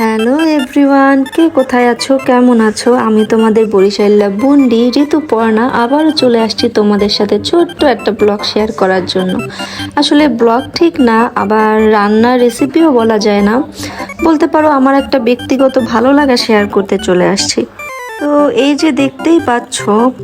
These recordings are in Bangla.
হ্যালো এভরিওয়ান, কে কোথায় আছো, কেমন আছো? আমি তোমাদের বরিশাল্লা বুন্ডি ঋতুপর্ণা আবারও চলে আসছি তোমাদের সাথে ছোট্ট একটা ব্লগ শেয়ার করার জন্য। আসলে ব্লগ ঠিক না, আবার রান্নার রেসিপিও বলা যায় না, বলতে পারো আমার একটা ব্যক্তিগত ভালো লাগা শেয়ার করতে চলে আসছি। তো এই যে দেখতেই পাচ্ছ,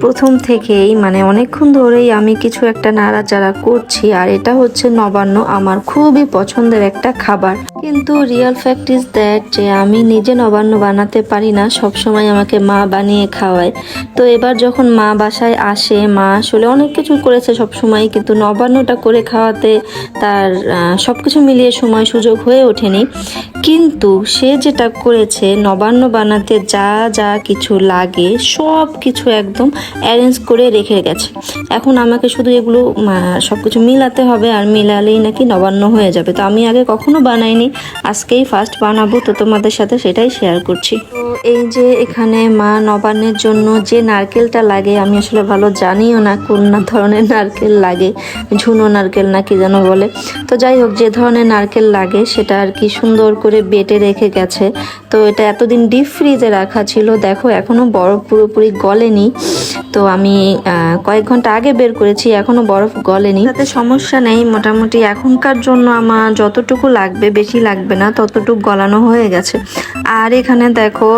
প্রথম থেকেই মানে অনেকক্ষণ ধরেই আমি কিছু একটা নাড়াচাড়া করছি, আর এটা হচ্ছে নবান্ন, আমার খুবই পছন্দের একটা খাবার। কিন্তু রিয়েল ফ্যাক্ট ইজ দ্যাট যে আমি নিজে নবান্ন বানাতে পারি না, সবসময় আমাকে মা বানিয়ে খাওয়ায়। তো এবার যখন মা বাসায় আসে, মা আসলে অনেক কিছু করেছে সবসময়, কিন্তু নবান্নটা করে খাওয়াতে তার সবকিছু মিলিয়ে সময় সুযোগ হয়ে ওঠেনি। কিন্তু সে যেটা করেছে, নবান্ন বানাতে যা যা কিছু লাগে সব কিছু একদম অ্যারেঞ্জ করে রেখে গেছে। এখন আমাকে শুধু এগুলো সব কিছু মিলাতে হবে, আর মিলালেই নাকি নবান্ন হয়ে যাবে। তো আমি আগে কখনো বানাইনি, আজকেই ফার্স্ট বানাবো, তো তোমাদের সাথে সেটাই শেয়ার করছি। তো এই যে এখানে মা নবান্নের জন্য যে নারকেলটা লাগে, আমি আসলে ভালো জানিও না কোন ধরনের নারকেল লাগে, ঝুনো নারকেল না কি যেন বলে। তো যাই হোক, যে ধরনের নারকেল লাগে সেটা আর কি সুন্দর করে বেটে রেখে গেছে। তো এটা এতদিন ডিপ ফ্রিজে রাখা ছিল, দেখো এখনো বরফ পুরোপুরি গলেনি। তো আমি কয়েক ঘন্টা আগে বের করেছি, এখনো বরফ গলেনি, তাতে সমস্যা নেই। মোটামুটি এখনকার জন্য আমার যতটুকু লাগবে, বেশি লাগবে না, ততটুকু গলানো হয়ে গেছে। আর এখানে দেখো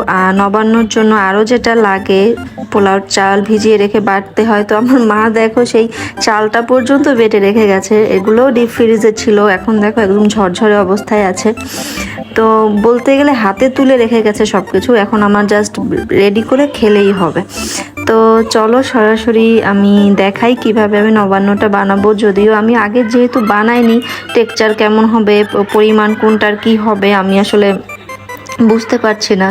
নবান্নর জন্য আরো যেটা লাগে, পোলাও চাল ভিজিয়ে রেখে বাটতে হয়। তো আমার মা দেখো সেই চালটা পর্যন্ত বেটে রেখে গেছে, এগুলোও ডিপ ফ্রিজে ছিল, এখন দেখো একদম ঝরঝরে অবস্থায় আছে। তো বলতে গেলে হাতে তুলে রেখে গেছে সবকিছু, এখন আমার জাস্ট রেডি করে খেলেই হবে। তো চলো সরাসরি আমি দেখাই কিভাবে আমি নবান্নটা বানাবো। যদিও আমি আগে যেহেতু বানাইনি, টেক্সচার কেমন হবে, পরিমাণ কোনটার কি হবে আমি আসলে বুঝতে পারছি না,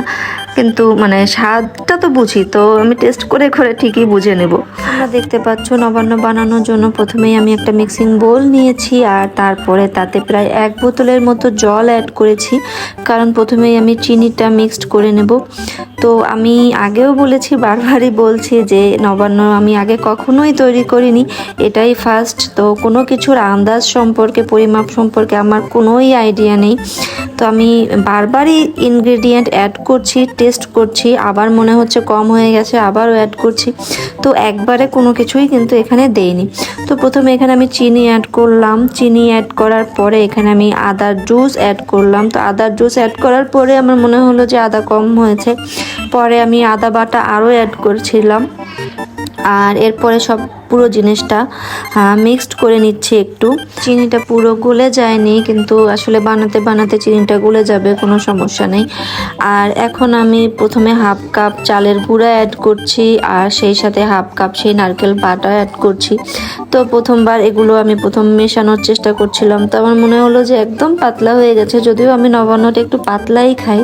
কিন্তু মানে স্বাদটা তো বুঝি, তো আমি টেস্ট করে করে ঠিকই বুঝে নেব। তোমরা দেখতে পাচ্ছ নবান্ন বানানোর জন্য প্রথমেই আমি একটা মিক্সিং বোল নিয়েছি, আর তারপরে তাতে প্রায় 1 বোতলের মতো জল অ্যাড করেছি, কারণ প্রথমেই আমি চিনিটা মিক্সড করে নেব। তো আমি আগেও বলেছি, বারবারই বলছি যে নবান্ন আমি আগে কখনোই তৈরি করিনি, এটাই ফার্স্ট। তো কোনো কিছুর আন্দাজ সম্পর্কে, পরিমাপ সম্পর্কে আমার কোনোই আইডিয়া নেই। তো আমি বারবারই ইনগ্রেডিয়েন্ট অ্যাড করছি, টেস্ট করছি, আবার মনে হচ্ছে কম হয়ে গেছে, আবারও অ্যাড করছি। তো একবারে কোনো কিছুই কিন্তু এখানে দেইনি। তো প্রথমে এখানে আমি চিনি অ্যাড করলাম, চিনি অ্যাড করার পরে এখানে আমি আদার জুস অ্যাড করলাম। তো আদার জুস অ্যাড করার পরে আমার মনে হলো যে আদা কম হয়েছে, পরে আমি আদা বাটা আরও অ্যাড করছিলাম। আর এরপরে সব পুরো জিনিসটা মিক্সড করে নিচ্ছি একটু। চিনিটা পুরো গলে যায়নি, কিন্তু আসলে বানাতে বানাতে চিনিটা গলে যাবে, কোনো সমস্যা নেই। আর এখন আমি প্রথমে 1/2 কাপ চালের গুঁড়া অ্যাড করছি, আর সেই সাথে 1/2 কাপ সেই নারকেল বাটা অ্যাড করছি। তো প্রথমবার এগুলো আমি প্রথম মেশানোর চেষ্টা করছিলাম, তো আমার মনে হলো যে একদম পাতলা হয়ে গেছে। যদিও আমি নবান্নটা একটু পাতলাই খাই,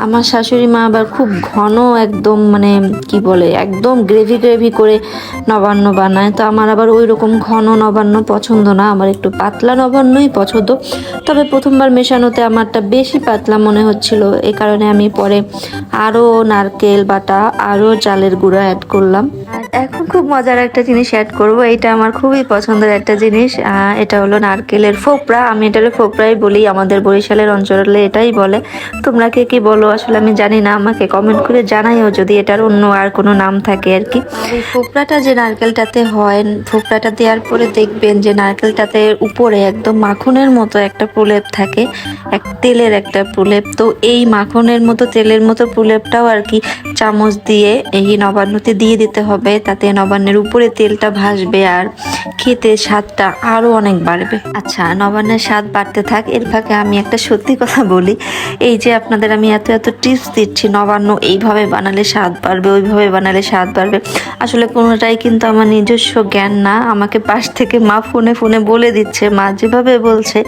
আমার শাশুড়ি মা আবার খুব ঘন, একদম মানে কি বলে, একদম গ্রেভি গ্রেভি করে নবান্ন বানায়। তো আমার আবার ওই রকম ঘন নবান্ন পছন্দ না, আমার একটু পাতলা নবান্নই পছন্দ। তবে প্রথমবার মেশানোতে আমারটা বেশি পাতলা মনে হচ্ছিল, এই কারণে আমি পরে আরও নারকেল বাটা, আরও চালের গুঁড়া অ্যাড করলাম। আর এখন খুব মজার একটা জিনিস অ্যাড করব, এটা আমার খুবই পছন্দের একটা জিনিস, এটা হলো নারকেলের ফোপড়া। আমি এটাকে ফোপড়াই বলি, আমাদের বরিশালের অঞ্চলে এটাই বলে। তোমরা কে কি বলো আসলে আমি জানি না, আমাকে কমেন্ট করে জানাইও যদি এটার অন্য আর কোনো নাম থাকে আর কি। এই ফোপড়াটা যে নারকেলটাতে হয়, ফোপড়াটা দেওয়ার পরে দেখবেন যে নারকেলটাতে উপরে একদম মাখনের মতো একটা প্রলেপ থাকে, এক তেলের একটা প্রলেপ। তো এই মাখনের মতো তেলের মতো প্রলেপটাও আর কি চামচ দিয়ে এই নবান্নতে দিয়ে দিতে হবে, তাতে নবান্নের উপরে তেলটা ভাসবে আর খেতে স্বাদটা আরো অনেক বাড়বে। আচ্ছা, নবান্নের স্বাদ বাড়তে থাক, এর ফাঁকে আমি একটা সত্যি কথা বলি। এই যে আপনাদের আমি এত এত টিপস দিচ্ছি, নবান্ন এইভাবে বানালে স্বাদ বাড়বে, ওইভাবে বানালে স্বাদ বাড়বে, আসলে কোনোটাই কিন্তু আমার নিজস্ব জ্ঞান না, আমাকে পাশ থেকে মা ফোনে ফোনে বলে দিচ্ছে, মা যেভাবে বলছে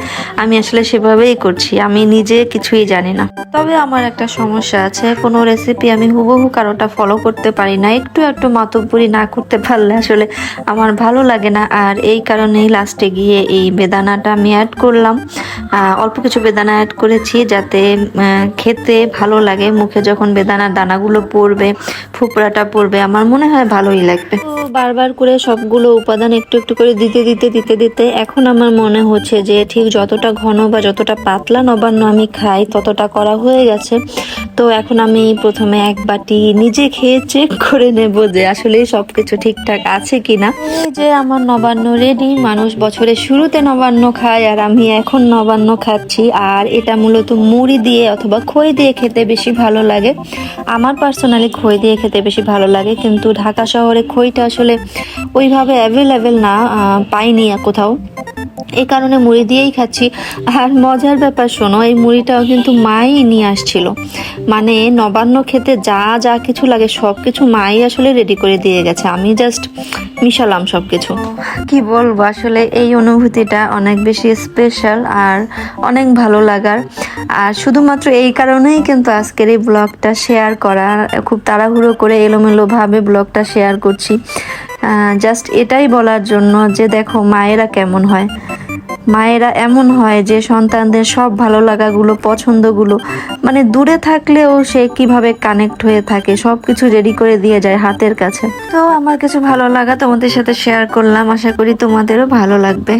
আমি আসলে সেভাবেই করছি, আমি নিজে কিছুই জানি না। তবে আমার একটা সমস্যা আছে, কোনো রেসিপি আমি হুবহু কারোটা ফলো করতে পারি না, একটু একটু মাতব্বরি না করতে পারলে আসলে আমার ভালো লাগে না। আর এই কারণেই লাস্টে গিয়ে এই বেদানাটা আমি অ্যাড করলাম। অল্প কিছু বেদানা অ্যাড করেছি যাতে খেতে ভালো লাগে, মুখে যখন বেদানার দানাগুলো পড়বে, ফুপড়াটা পড়বে, আমার মনে হয় ভালোই লাগবে। তো বারবার করে সবগুলো উপাদান একটু একটু করে দিতে দিতে দিতে দিতে এখন আমার মনে হচ্ছে যে ঠিক যতটা ঘন বা যতটা পাতলা নবান্ন আমি খাই ততটা করা হয়ে গেছে। তো এখন আমি প্রথমে এক বাটি নিজে খেয়ে চেক করে নেব যে আসলে সবকিছু ঠিকঠাক আছে কিনা। এই যে আমার নবান্ন রেডি। মানুষ বছরের শুরুতে নবান্ন খায় আর আমি এখন নবান্ন খাচ্ছি। আর এটা মূলত মুড়ি দিয়ে অথবা খই দিয়ে খেতে বেশি ভালো লাগে। আমার পার্সোনালি খই দিয়ে খেতে বেশি ভালো লাগে, কিন্তু ঢাকা শহরে খইটা আসলে ওইভাবে অ্যাভেলেবেল না, পাইনি কোথাও, এই কারণে মুড়ি দিয়েই খাচ্ছি। আর মজার ব্যাপার শোনো, এই মুড়িটাও কিন্তু মাই নিয়ে আসছিল। মানে নবান্ন খেতে যা যা কিছু লাগে সব কিছু মাই আসলে রেডি করে দিয়ে গেছে, আমি জাস্ট মিশালাম সব কিছু। কি বলবো, আসলে এই অনুভূতিটা অনেক বেশি স্পেশাল আর অনেক ভালো লাগার। আর শুধুমাত্র এই কারণেই কিন্তু আজকের এই ব্লগটা শেয়ার করা, খুব তাড়াহুড়ো করে এলোমেলোভাবে ব্লগটা শেয়ার করছি জাস্ট এটাই বলার জন্য যে দেখো মায়েরা কেমন হয়। মায়েরা এমন হয় যে সন্তানদের সব ভালো লাগাগুলো, পছন্দগুলো, মানে দূরে থাকলেও সে কিভাবে কানেক্ট হয়ে থাকে, সবকিছু রেডি করে দিয়ে যায় হাতের কাছে। তো আমার কিছু ভালো লাগা তোমাদের সাথে শেয়ার করলাম, আশা করি তোমাদেরও ভালো লাগবে।